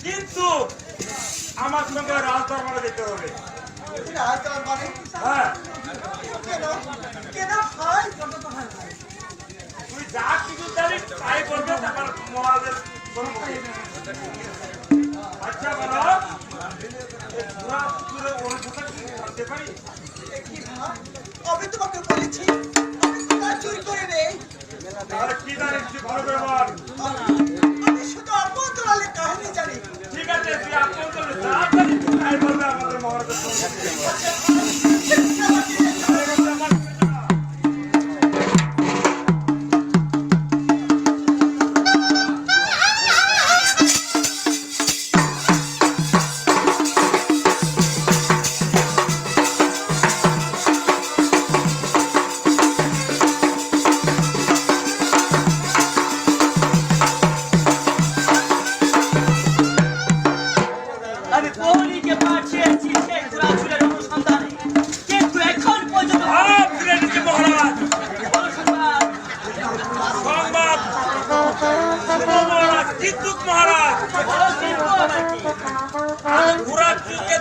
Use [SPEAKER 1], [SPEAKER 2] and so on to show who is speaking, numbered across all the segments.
[SPEAKER 1] কিন্তু আমার সঙ্গে রাজদরবারে যেতে হবে। হ্যাঁ, তুই যা কিছু জানিস তাই বলবে। তারপর মহারাজের আচ্ছা বলো, জানতে পারি?
[SPEAKER 2] আমি তোমাকে বলেছি চুরি করে নেই।
[SPEAKER 1] তাহলে কি জানিস তুই ভালো করে বল।
[SPEAKER 2] আমি শুধু অন্তরালের কাহিনী জানি।
[SPEAKER 1] ঠিক আছে, তুই আপন করলে যা জানিস তাই বলবে আমাদের মহারাজের সঙ্গে।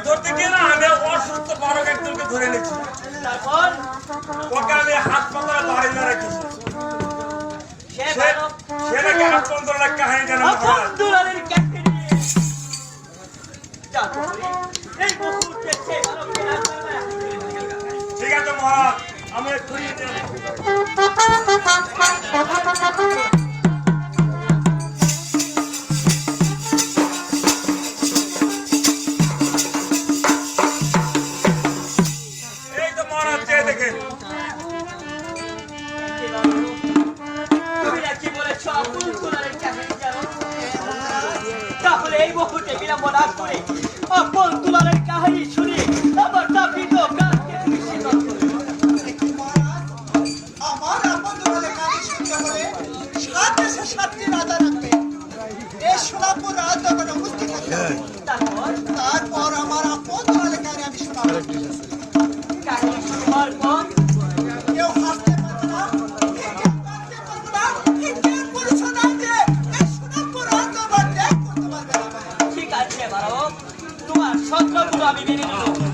[SPEAKER 1] ধরতে গিয়ে না আমি অসুস্থ বড় একজনকে ধরে এনেছি। ওকে আমি হাসপাতালে দাঁড়িয়ে রেখেছি। সেটাকে আপনার কাহিনী জানা ঠিক আছে মহারাজ, আমি ঘুরিয়ে দেব।
[SPEAKER 3] এই মুহূর্তে বিলম্ব না করে আপন দুলারের কাহিনী শুনে আমার চাপিত প্রাণকে নিশ্চিত
[SPEAKER 2] আমার আপন দুলারের কাহিনী শুনতে হলে 7 দেশে 7টি রাজা রাখবে। এই সোনাপুর রাজ দরবারে উপস্থিত থাকতে হবে। তারপর আমার আপন দুলারের কাহিনী আমি শোনাবো।
[SPEAKER 3] কাহিনী শোনার পর
[SPEAKER 2] কেউ হাসতে পারবে না, কেউ কাঁদতে পারবে না, কেউ পরিচয় না দিয়ে এই সোনাপুর রাজ দরবার ত্যাগ করতে পারবে না।
[SPEAKER 3] ঠিক আছে বালক, তোমার সত্যগুলো আমি মেনে নেব।